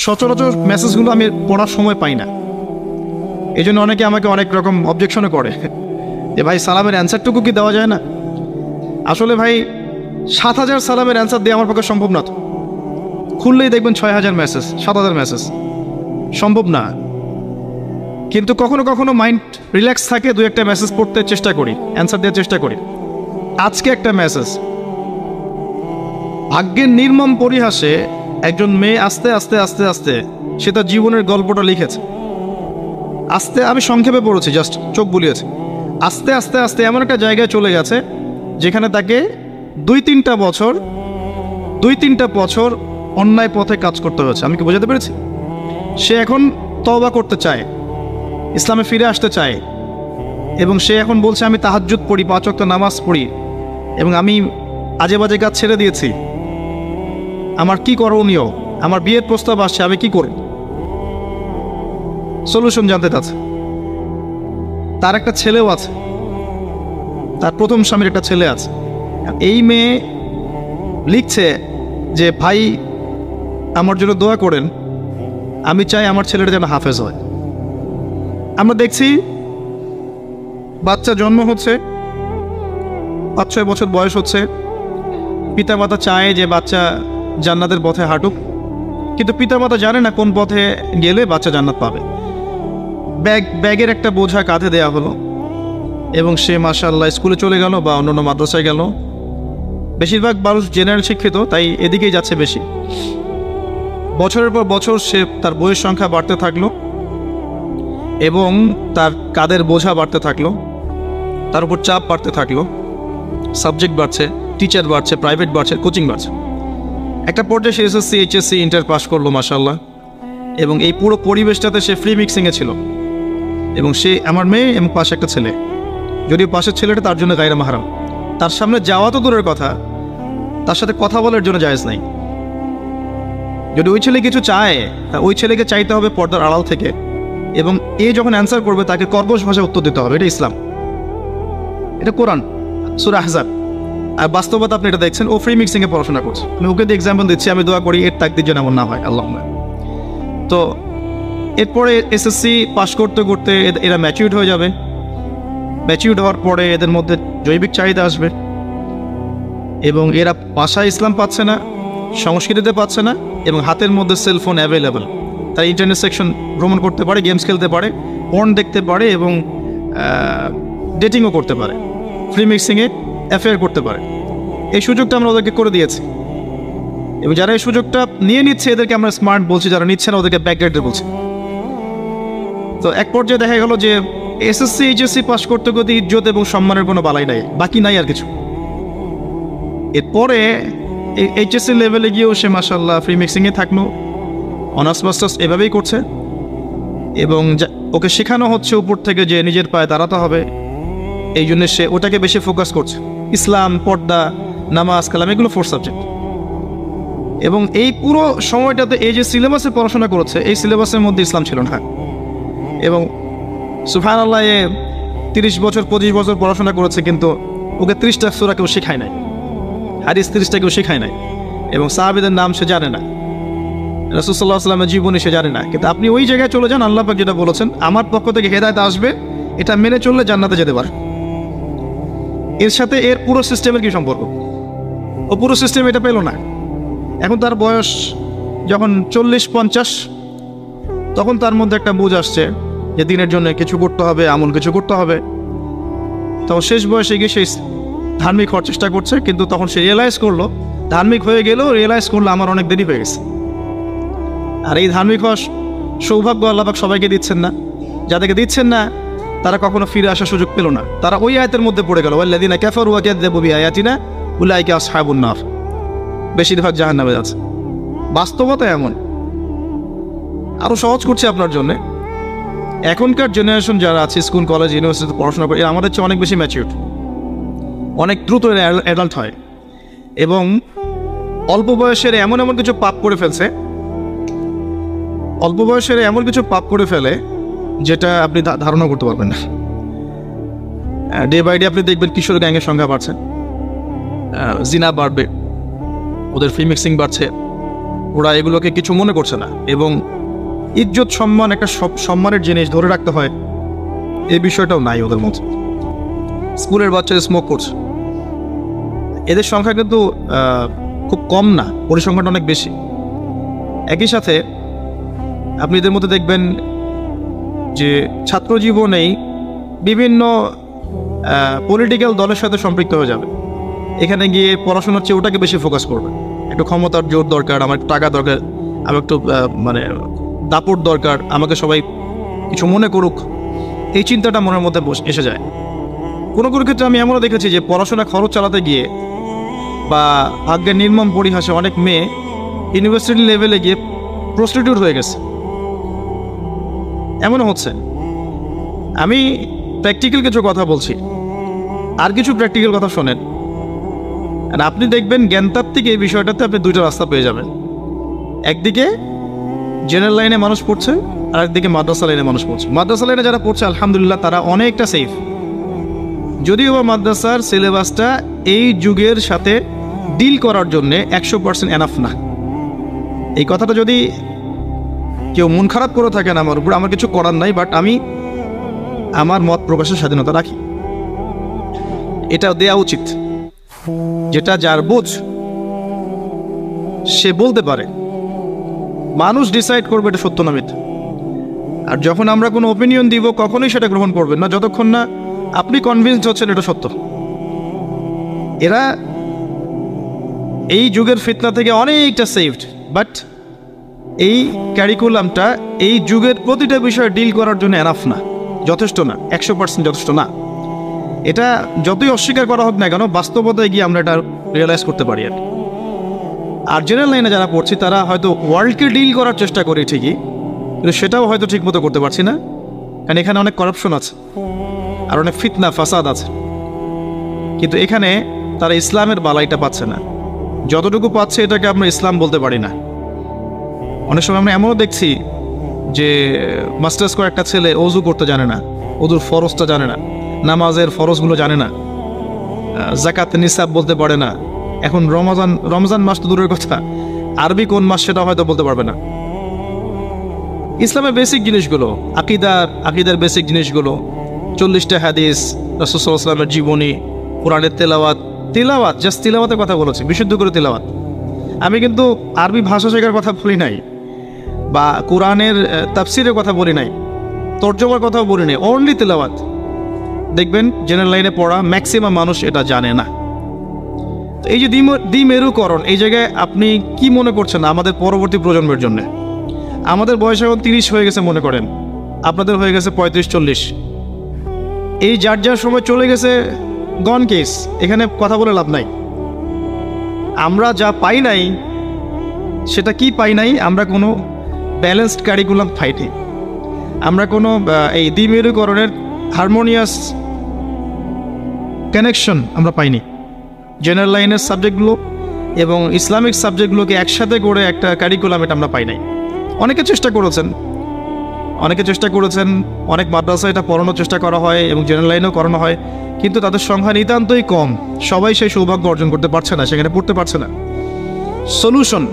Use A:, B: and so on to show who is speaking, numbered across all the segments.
A: সচরাচর মেসেজগুলো আমি পড়ার সময় পাই না। এই জন্য অনেকে আমাকে অনেক রকম অবজেকশনও করে যে ভাই সালামের অ্যান্সারটুকু কি দেওয়া যায় না? আসলে ভাই 7,000 সালামের অ্যান্সার দিয়ে আমার পক্ষে সম্ভব না। তো খুললেই দেখবেন 6,000 মেসেজ, 7,000 মেসেজ, সম্ভব না। কিন্তু কখনো কখনো মাইন্ড রিল্যাক্স থাকে, 2-1টা মেসেজ পড়তে চেষ্টা করি, অ্যান্সার দেওয়ার চেষ্টা করি। আজকে একটা মেসেজ, ভাগ্যের নির্মম পরিহাসে একজন মেয়ে আস্তে আস্তে আস্তে আস্তে সে তার জীবনের গল্পটা লিখেছে। আস্তে, আমি সংক্ষেপে পড়েছি, জাস্ট চোখ বুলিয়েছে। আস্তে আস্তে আস্তে এমন একটা জায়গায় চলে গেছে যেখানে তাকে 2-3টা বছর অন্যায় পথে কাজ করতে হয়েছে। আমি কি বোঝাতে পেরেছি? সে এখন তওবা করতে চায়, ইসলামে ফিরে আসতে চায়, এবং সে এখন বলছে আমি তাহাজ্জুদ পড়ি, 5 ওয়াক্ত নামাজ পড়ি, এবং আমি আজে বাজে কাজ ছেড়ে দিয়েছি। আমার কি করণীয়? আমার বিয়ের প্রস্তাব আসছে, আমি কি করব? সলিউশন জানতে চাচ্ছে। তার একটা ছেলেও আছে, তার প্রথম স্বামীর একটা ছেলে আছে। এই মেয়ে লিখছে যে ভাই আমার জন্য দোয়া করেন, আমি চাই আমার ছেলেটা যেন হাফেজ হয়। আমরা দেখছি বাচ্চা জন্ম হচ্ছে, 5-6 বছর বয়স হচ্ছে, পিতামাতা চায় যে বাচ্চা জান্নাতের পথে হাঁটুক, কিন্তু পিতামাতা জানে না কোন পথে গেলে বাচ্চা জান্নাত পাবে। ব্যাগের একটা বোঝা কাঁধে দেয়া হলো, এবং সে মাশাআল্লাহ স্কুলে চলে গেল বা অন্যান্য মাদ্রাসায় গেল। বেশিরভাগ মানুষ জেনারেল শিক্ষিত, তাই এদিকেই যাচ্ছে বেশি। বছরের পর বছর সে তার বইয়ের সংখ্যা বাড়তে থাকলো, এবং তার কাঁধের বোঝা বাড়তে থাকলো, তার উপর চাপ বাড়তে থাকলো, সাবজেক্ট বাড়ছে, টিচার বাড়ছে, প্রাইভেট বাড়ছে, কোচিং বাড়ছে। একটা পর্যায়ে সে এসএসসি, এইচএসসি, ইন্টার পাস করলো মাশাআল্লাহ, এবং এই পুরো পরিবেশটাতে সে ফ্রি মিক্সিংয়ে ছিল। এবং সে আমার মেয়ে এবং পাশে একটা ছেলে, যদিও পাশের ছেলেটা তার জন্য গায়রে মাহরাম, তার সামনে যাওয়া তো দূরের কথা, তার সাথে কথা বলার জন্য জায়েজ নাই। যদি ওই ছেলে কিছু চায়, তা ওই ছেলেকে চাইতে হবে পর্দার আড়াল থেকে, এবং এ যখন অ্যান্সার করবে তাকে কর্কশ ভাষায় উত্তর দিতে হবে। এটা ইসলাম, এটা কোরআন, সূরা আহজাব। আর বাস্তবতা আপনি এটা দেখছেন, ও ফ্রি মিক্সিংয়ে পড়াশোনা করছে। আমি ওকে দিয়ে এক্সাম্পল দিচ্ছি, আমি দোয়া করি এর তাকদীর যেন এমন না হয়, আল্লাহুম্মা। তো এরপরে এসএসসি পাস করতে করতে এরা ম্যাচিউরড হয়ে যাবে। ম্যাচিউরড হওয়ার পরে এদের মধ্যে জৈবিক চাহিদা আসবে, এবং এরা ভাষায় ইসলাম পাচ্ছে না, সংস্কৃতিতে পাচ্ছে না, এবং হাতের মধ্যে সেলফোন অ্যাভেলেবেল। তারা ইন্টারনেট সেকশন ভ্রমণ করতে পারে, গেমস খেলতে পারে, পর্ন দেখতে পারে, এবং ডেটিংও করতে পারে, ফ্রি মিক্সিংয়ে অ্যাফেয়ার করতে পারে। এই সুযোগটা আমরা ওদেরকে করে দিয়েছি, এবং যারা এই সুযোগটা নিয়ে নিচ্ছে এদেরকে আমরা স্মার্ট বলছি, যারা নিচ্ছে না ওদেরকে ব্যাকগ্রেডের বলছি। তো এক পর্যায়ে দেখা গেল যে এসএসসি, এইচএসসি পাস করতে করতে ইজ্জত এবং সম্মানের কোনো বালাই নাই, বাকি নাই আর কিছু। এরপরে এইচএসসি লেভেলে গিয়েও সে মাশাআল্লাহ ফ্রি মিক্সিংয়ে থাকলো, অনার্স মাস্টার্স এভাবেই করছে, এবং ওকে শেখানো হচ্ছে উপর থেকে যে নিজের পায়ে দাঁড়াতে হবে। এই জন্য সে ওটাকে বেশি ফোকাস করছে। ইসলাম, পর্দা, নামাজ, কালাম এগুলো 4 সাবজেক্ট। এবং এই পুরো সময়টাতে এই যে সিলেবাসে পড়াশোনা করেছে, এই সিলেবাসের মধ্যে ইসলাম ছিল না। এবং সুবহানাল্লাহ, 30 বছর 25 বছর পড়াশোনা করেছে, কিন্তু ওকে 30টা সূরা কেউ শেখায় নাই, হাদিস 30টা কেউ শেখায় নাই, এবং সাহাবীদের নাম সে জানে না, রাসূল সাল্লাল্লাহু আলাইহি ওয়াসাল্লামের জীবনী সে জানে না। কিন্তু আপনি ওই জায়গায় চলে যান, আল্লাহ পাক যেটা বলেছেন, আমার পক্ষ থেকে হেদায়েত আসবে, এটা মেনে চললে জান্নাতে যেতে পারে। এর সাথে এর পুরো সিস্টেমের কি সম্পর্ক? ও পুরো সিস্টেম এটা পেল না। এখন তার বয়স যখন 40-50, তখন তার মধ্যে একটা বুঝ আসছে যে দিনের জন্য কিছু করতে হবে, আমল কিছু করতে হবে। তখন শেষ বয়সে গিয়ে সে ধার্মিক হওয়ার চেষ্টা করছে, কিন্তু তখন সে রিয়েলাইজ করলো, ধার্মিক হয়ে গেলেও রিয়েলাইজ করলো আমার অনেক দেরি হয়ে গেছে। আর এই ধার্মিক হওয়ার সৌভাগ্য আল্লাহ পাক সবাইকে দিচ্ছেন না। যাদেরকে দিচ্ছেন না তারা কখনো ফিরে আসার সুযোগ পেল না, তারা ওই আয়াতের মধ্যে পড়ে গেল, ওয়াল্লাযীনা কাফারু ওয়া কাযযাবু বিআয়াতিনা উলাইকা আসহাবুন নার, বেশিরভাগ জাহান্নামে যাচ্ছে। বাস্তবতা এমন। আরও সহজ করছি আপনার জন্যে, এখনকার জেনারেশন যারা আছে স্কুল, কলেজ, ইউনিভার্সিটিতে পড়াশোনা করে, এরা আমাদের চেয়ে অনেক বেশি ম্যাচিউরড, অনেক দ্রুত অ্যাডাল্ট হয়, এবং অল্প বয়সের এমন কিছু পাপ করে ফেলছে, অল্প বয়সের এমন কিছু পাপ করে ফেলে যেটা আপনি ধারণা করতে পারবেন না। ডে বাই ডে আপনি দেখবেন কিশোর গ্যাংয়ের সংখ্যা বাড়ছে, জিনা বাড়বে, ওদের ফ্রি মিক্সিং বাড়ছে, ওরা এগুলোকে কিছু মনে করছে না, এবং ইজ্জত সম্মান একটা সম্মানের জিনিস ধরে রাখতে হয় এই বিষয়টাও নাই ওদের মধ্যে। স্কুলের বাচ্চারা স্মোক করছে, এদের সংখ্যা কিন্তু খুব কম না, পরিসংখ্যানটা অনেক বেশি। একই সাথে আপনি এদের মধ্যে দেখবেন যে ছাত্র জীবনেই বিভিন্ন পলিটিক্যাল দলের সাথে সম্পৃক্ত হয়ে যাবে। এখানে গিয়ে পড়াশোনার চেয়ে ওটাকে বেশি ফোকাস করবে। একটু ক্ষমতার জোর দরকার, আমার একটু টাকা দরকার, আমার একটু মানে দাপট দরকার, আমাকে সবাই কিছু মনে করুক, এই চিন্তাটা মনের মধ্যে এসে যায়। কোনো কোনো ক্ষেত্রে আমি এমনও দেখেছি যে পড়াশোনা খরচ চালাতে গিয়ে বা ভাগ্যের নির্মম পরিহাসে অনেক মেয়ে ইউনিভার্সিটি লেভেলে গিয়ে প্রস্টিটিউট হয়ে গেছে, এমনও হচ্ছে। আমি প্র্যাকটিক্যাল কিছু কথা বলছি, আর কিছু প্র্যাকটিক্যাল কথা শোনেন, আর আপনি দেখবেন জ্ঞানতাত্ত্বিক এই বিষয়টাতে আপনি দুইটা রাস্তা পেয়ে যাবেন। একদিকে জেনারেল লাইনে মানুষ পড়ছে, আর একদিকে মাদ্রাসা লাইনে মানুষ পড়ছে। মাদ্রাসা লাইনে যারা পড়ছে আলহামদুলিল্লাহ তারা অনেকটা সেফ, যদিও বা মাদ্রাসার সিলেবাসটা এই যুগের সাথে ডিল করার জন্যে 100% এনাফ না। এই কথাটা যদি কেউ মন খারাপ করে থাকেন আমার উপর, আমার কিছু করার নাই, বাট আমি আমার মত প্রকাশের স্বাধীনতা রাখি, এটা দেয়া উচিত। যেটা যার বোঝ সে বলতে পারে, মানুষ ডিসাইড করবে এটা সত্য না মিথ্যা। আর যখন আমরা কোনো ওপিনিয়ন দিব কখনোই সেটা গ্রহণ করবেন না যতক্ষণ না আপনি কনভিন্সড হচ্ছেন এটা সত্য। এরা এই যুগের ফিতনা থেকে অনেকটা সেভড, বাট এই ক্যারিকুলামটা এই যুগের প্রতিটা বিষয় ডিল করার জন্য এনাফ না, যথেষ্ট না, 100% যথেষ্ট না। এটা যতই অস্বীকার করা হোক না কেন, বাস্তবতায় গিয়ে আমরা এটা রিয়েলাইজ করতে পারি। আর জেনারেল লাইনে যারা পড়ছি তারা হয়তো ওয়ার্ল্ডকে ডিল করার চেষ্টা করি ঠিকই, কিন্তু সেটাও হয়তো ঠিক মতো করতে পারছি না, কারণ এখানে অনেক করাপশন আছে আর অনেক ফিতনা ফাসাদ আছে। কিন্তু এখানে তারা ইসলামের বালাইটা পাচ্ছে না, যতটুকু পাচ্ছে এটাকে আমরা ইসলাম বলতে পারি না। অনেক সময় আমরা এমনও দেখছি যে মাস্টার্স করে একটা ছেলে অজু করতে জানে না, অজুর ফরজটা জানে না, নামাজের ফরজগুলো জানে না, জাকাত নিসাব বলতে পারে না। এখন রমজান মাস তো দূরের কথা, আরবি কোন মাস সেটা হয়তো বলতে পারবে না। ইসলামের বেসিক জিনিসগুলো, আকিদার বেসিক জিনিসগুলো, 40টা হাদিস, রাসূল সাল্লাল্লাহু আলাইহি ওয়াসাল্লামের জীবনী, কোরআনের তেলাওয়াত, জাস্ট তেলাওয়াতের কথা বলেছি, বিশুদ্ধ করে তেলাওয়াত। আমি কিন্তু আরবি ভাষা শেখার কথা বলি নাই, বা কোরআনের তাফসিরের কথা বলি নাই, তর্জমার কথাও বলি নাই, অনলি তেলাওয়াত। দেখবেন জেনারেল লাইনে পড়া ম্যাক্সিমাম মানুষ এটা জানে না। এই যে দ্বিমেরুকরণ, এই জায়গায় আপনি কি মনে করছেন আমাদের পরবর্তী প্রজন্মের জন্য? আমাদের বয়স এখন 30 হয়ে গেছে মনে করেন, আপনাদের হয়ে গেছে 35-40। এই যার যার সময় চলে গেছে, গন কেস, এখানে কথা বলে লাভ নাই। আমরা যা পাই নাই, সেটা কি পাই নাই? আমরা কোনো ব্যালেন্সড কারিকুলাম পাইনি, আমরা কোনো এই দ্বিমেরুকরণের হারমোনিয়াস কানেকশন আমরা পাইনি। জেনারেল লাইনের সাবজেক্টগুলো এবং ইসলামিক সাবজেক্টগুলোকে একসাথে করে একটা কারিকুলাম এটা আমরা পাই নাই। অনেকে চেষ্টা করেছেন, অনেক মাদ্রাসায় এটা পড়ানোর চেষ্টা করা হয় এবং জেনারেল লাইনেও করানো হয়, কিন্তু তাদের সংখ্যা নিতান্তই কম। সবাই সেই সৌভাগ্য অর্জন করতে পারছে না, সেখানে পড়তে পারছে না। সলিউশন,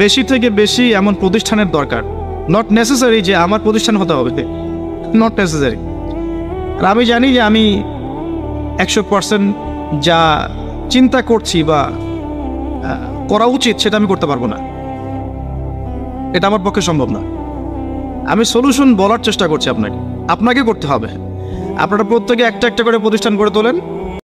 A: বেশি থেকে বেশি এমন প্রতিষ্ঠানের দরকার। নট নেসেসারি যে আমার প্রতিষ্ঠান হতে হবে, নট নেসেসারি। আর আমি জানি যে আমি 100% যা চিন্তা করছি বা করা উচিত সেটা আমি করতে পারবো না, এটা আমার পক্ষে সম্ভব না। আমি সলিউশন বলার চেষ্টা করছি আপনাকে করতে হবে। আপনারা প্রত্যেকে একটা একটা করে প্রতিষ্ঠান গড়ে তোলেন,